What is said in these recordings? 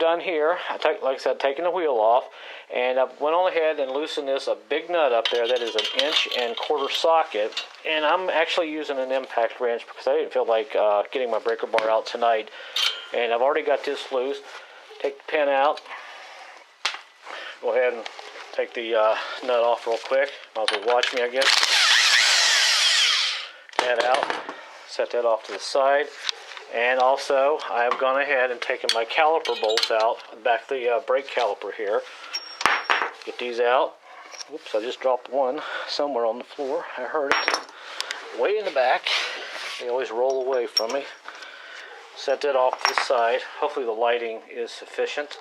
done here. Like I said, taking the wheel off, and I went on ahead and loosened a big nut up there that is 1.25 inch socket. And I'm actually using an impact wrench because I didn't feel like getting my breaker bar out tonight. And I've already got this loose. Take the pin out. Go ahead and take the nut off real quick. Might as well watch me, I guess. That out. Set that off to the side. And also, I have gone ahead and taken my caliper bolts out, back of the brake caliper here. Get these out. Oops, I just dropped one somewhere on the floor. I heard it way in the back. They always roll away from me. Set that off to the side. Hopefully the lighting is sufficient.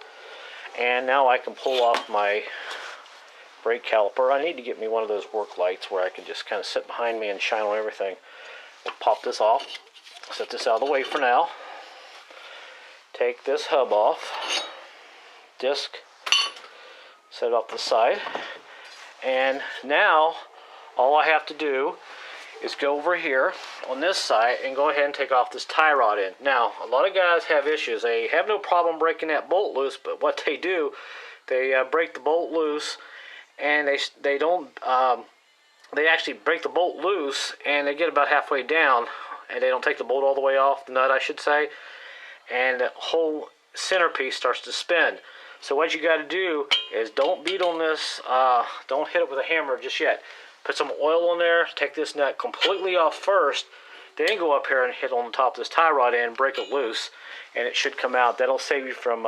And now I can pull off my brake caliper. I need to get me one of those work lights where I can just kind of sit behind me and shine on everything. We'll pop this off. Set this out of the way for now. Take this hub off. Disc. Set it off the side. And now all I have to do is go over here on this side and go ahead and take off this tie rod end. Now, a lot of guys have issues. They have no problem breaking that bolt loose, but what they do, they break the bolt loose, and they don't. They actually break the bolt loose, and they get about halfway down, and they don't take the bolt all the way off, the nut I should say, and the whole centerpiece starts to spin. So what you got to do is don't beat on this, don't hit it with a hammer just yet. Put some oil on there, take this nut completely off first, then go up here and hit on the top of this tie rod end, break it loose, and it should come out. That'll save you from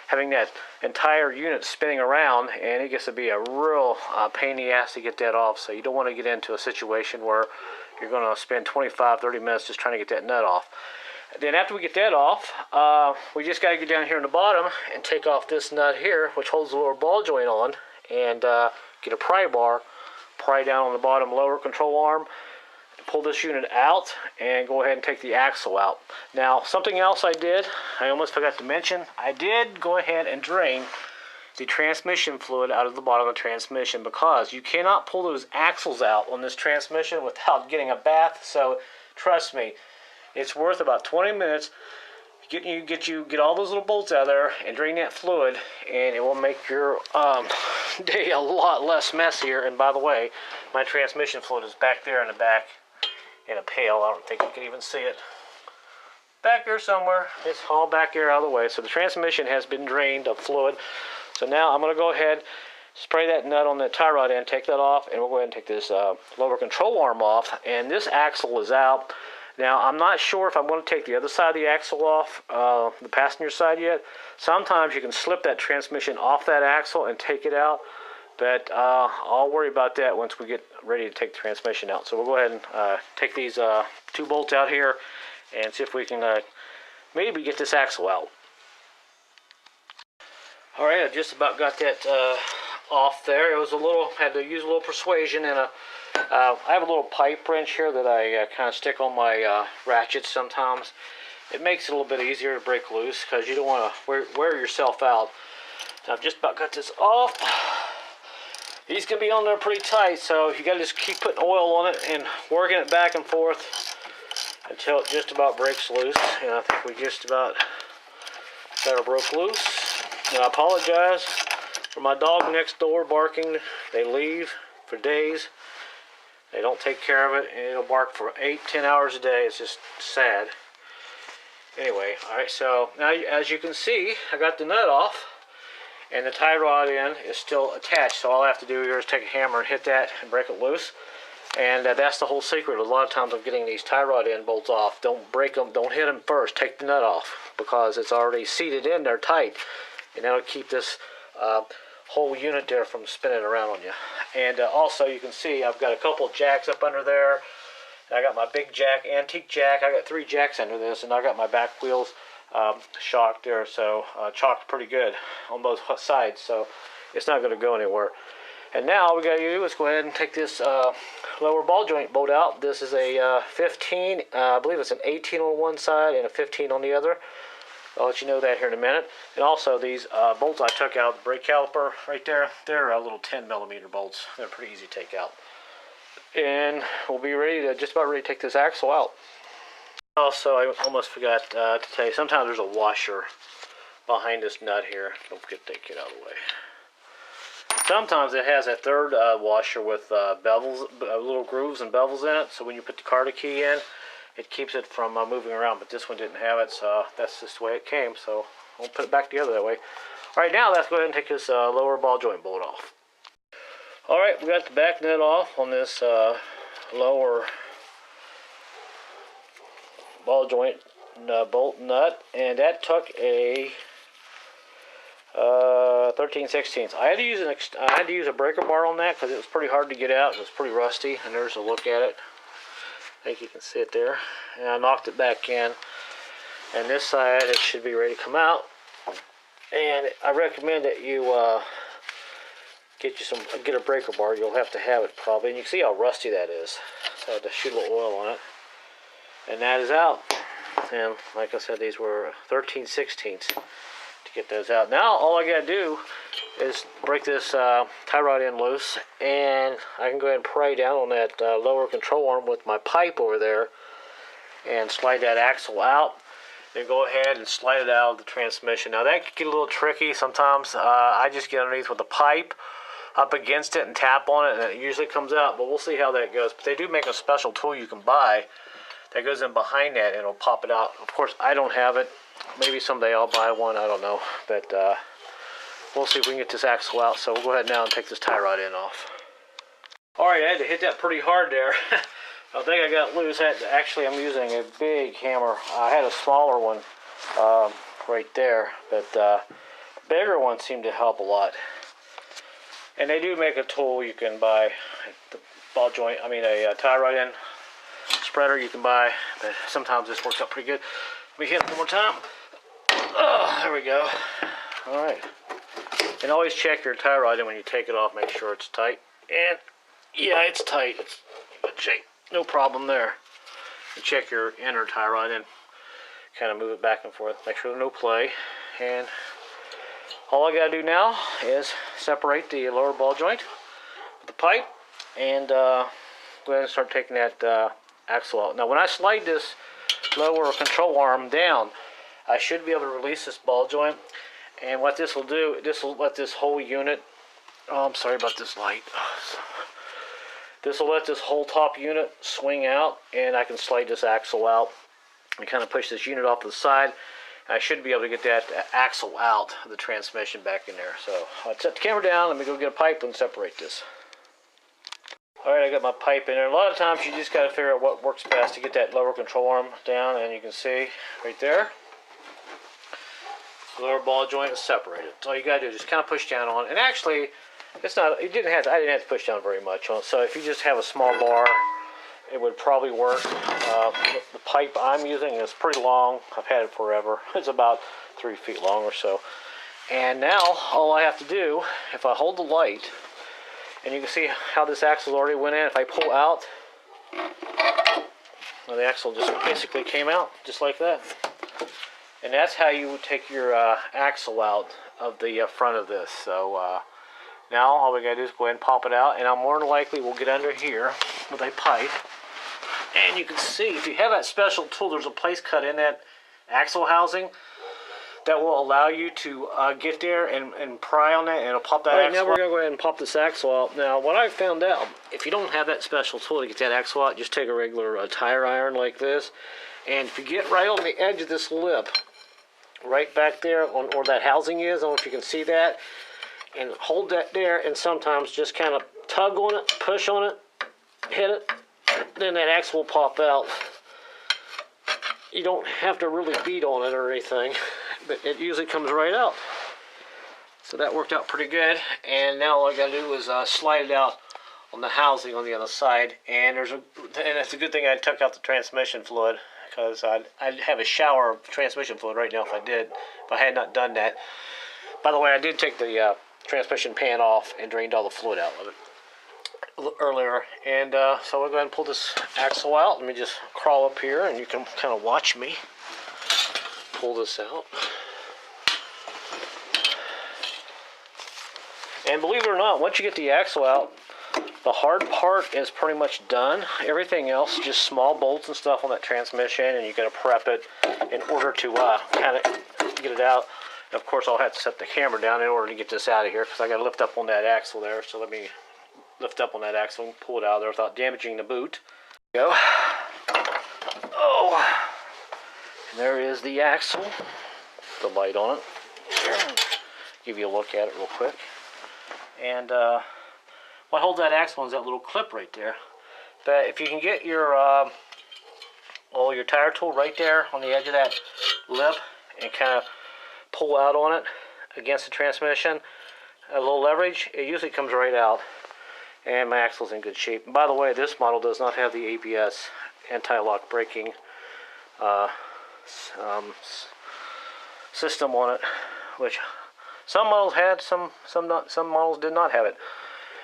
having that entire unit spinning around, and it gets to be a real pain in the ass to get that off. So you don't want to get into a situation where you're going to spend 25-30 minutes just trying to get that nut off. Then after we get that off, we just got to get down here in the bottom and take off this nut here, which holds the lower ball joint on, and get a pry bar, pry down on the bottom lower control arm, pull this unit out, and go ahead and take the axle out. Now, something else I did, I almost forgot to mention, I did go ahead and drain the transmission fluid out of the bottom of the transmission, because you cannot pull those axles out on this transmission without getting a bath. So trust me, it's worth about 20 minutes. Get all those little bolts out of there and drain that fluid, and it will make your day a lot less messier. And by the way, my transmission fluid is back there in the back in a pail. I don't think you can even see it. Back there somewhere. It's all back there out of the way. So the transmission has been drained of fluid. So now I'm going to go ahead, spray that nut on the tie rod end, take that off, and we'll go ahead and take this lower control arm off. And this axle is out. Now, I'm not sure if I'm going to take the other side of the axle off, the passenger side yet. Sometimes you can slip that transmission off that axle and take it out, but I'll worry about that once we get ready to take the transmission out. So we'll go ahead and take these two bolts out here and see if we can maybe get this axle out. All right, I just about got that off there. It was had to use a little persuasion, and I have a little pipe wrench here that I kind of stick on my ratchets sometimes. It makes it a little bit easier to break loose because you don't want to wear yourself out. Now, I've just about got this off. These can be on there pretty tight, so you got to just keep putting oil on it and working it back and forth until it just about breaks loose. And I think we just about got it broke loose. Now, I apologize for my dog next door barking. They leave for days. They don't take care of it, and it'll bark for 8-10 hours a day. It's just sad. Anyway, alright, so now as you can see, I got the nut off, and the tie rod end is still attached. So all I have to do here is take a hammer and hit that and break it loose. And that's the whole secret. A lot of times of getting these tie rod end bolts off. Don't break them, don't hit them first. Take the nut off because it's already seated in there tight. And that'll keep this whole unit there from spinning around on you. And also you can see I've got a couple of jacks up under there. I got my big jack, antique jack. I got 3 jacks under this, and I got my back wheels shocked there, so chocked pretty good on both sides, so it's not going to go anywhere. And now all we got to do is go ahead and take this lower ball joint bolt out. This is a 15, I believe it's an 18 on one side and a 15 on the other. I'll let you know that here in a minute. And also these bolts I took out, the brake caliper right there, they're little 10mm bolts. They're pretty easy to take out. And we'll be just about ready to take this axle out. Also, I almost forgot to tell you, sometimes there's a washer behind this nut here. Don't forget to take it out of the way. Sometimes it has a third washer with bevels, little grooves and bevels in it. So when you put the card key in, it keeps it from moving around. But this one didn't have it, so that's just the way it came. So I'll put it back together that way. All right, now let's go ahead and take this lower ball joint bolt off. All right, we got the back nut off on this lower ball joint bolt nut, and that took a 13/16. I had to use a breaker bar on that because it was pretty hard to get out. It was pretty rusty, and there's a look at it. I think you can see it there. And I knocked it back in, and this side it should be ready to come out. And I recommend that you get a breaker bar. You'll have to have it probably, and you can see how rusty that is. So I had to shoot a little oil on it, and that is out. And like I said, these were 13/16 to get those out. Now all I gotta do is break this tie rod end loose, and I can go ahead and pry down on that lower control arm with my pipe over there and slide that axle out. Then go ahead and slide it out of the transmission. Now that can get a little tricky sometimes. I just get underneath with the pipe up against it and tap on it, and it usually comes out, but we'll see how that goes. But they do make a special tool you can buy that goes in behind that, and it'll pop it out. Of course, I don't have it. Maybe someday I'll buy one, I don't know. But we'll see if we can get this axle out. So we'll go ahead now and take this tie rod end off. Alright, I had to hit that pretty hard there. I think I got loose. Actually, I'm using a big hammer. I had a smaller one right there, but bigger ones seem to help a lot. And they do make a tool you can buy, the ball joint, a tie rod end spreader you can buy, but sometimes this works out pretty good. Let me hit it one more time. Oh, there we go. Alright. And always check your tie rod in when you take it off, make sure it's tight. And yeah, it's tight. It's in good shape. No problem there. And check your inner tie rod in. Kind of move it back and forth. Make sure there's no play. And all I gotta do now is separate the lower ball joint with the pipe and go ahead and start taking that axle out. Now when I slide this lower control arm down, I should be able to release this ball joint, and what this will do, this will let this whole unit, I'm sorry about this light, this will let this whole top unit swing out, and I can slide this axle out and kind of push this unit off to the side. I should be able to get that axle out of the transmission back in there. So I'll set the camera down, let me go get a pipe and separate this. Alright, I got my pipe in there. A lot of times you just got to figure out what works best to get that lower control arm down, and you can see right there, the lower ball joint is separated. So all you got to do is just kind of push down on it. And actually, I didn't have to push down very much on it. So if you just have a small bar, it would probably work. The pipe I'm using is pretty long. I've had it forever. It's about 3 feet long or so. And now all I have to do, if I hold the light, and you can see how this axle already went in. If I pull out, well, the axle just basically came out, just like that. And that's how you would take your axle out of the front of this. So now all we gotta do is go ahead and pop it out, and I'm more than likely we'll get under here with a pipe. And you can see, if you have that special tool, there's a place cut in that axle housing that will allow you to get there and pry on that, and it'll pop that axle out. Now we're going to go ahead and pop this axle out. Now, what I found out, if you don't have that special tool to get that axle out, just take a regular tire iron like this, and if you get right on the edge of this lip, right back there on where that housing is, I don't know if you can see that, and hold that there, and sometimes just kind of tug on it, push on it, hit it, then that axle will pop out. You don't have to really beat on it or anything, but it usually comes right out. So that worked out pretty good. And now all I gotta do is slide it out on the housing on the other side. And it's a good thing I took out the transmission fluid, because I'd have a shower of transmission fluid right now if I had not done that. By the way, I did take the transmission pan off and drained all the fluid out of it earlier. And so we'll go ahead and pull this axle out. Let me just crawl up here and you can kind of watch me pull this out. And believe it or not, once you get the axle out, the hard part is pretty much done. Everything else, just small bolts and stuff on that transmission, and you got to prep it in order to kind of get it out. Of course, I'll have to set the camera down in order to get this out of here because I got to lift up on that axle there. So let me lift up on that axle and pull it out of there without damaging the boot. There we go. Oh, and there is the axle. The light on it. Here. Give you a look at it real quick. And what holds that axle is that little clip right there. But if you can get your your tire tool right there on the edge of that lip and kind of pull out on it against the transmission, a little leverage, it usually comes right out. And my axle's in good shape. And by the way, this model does not have the ABS, anti-lock braking system on it, which some models had, some models did not have it.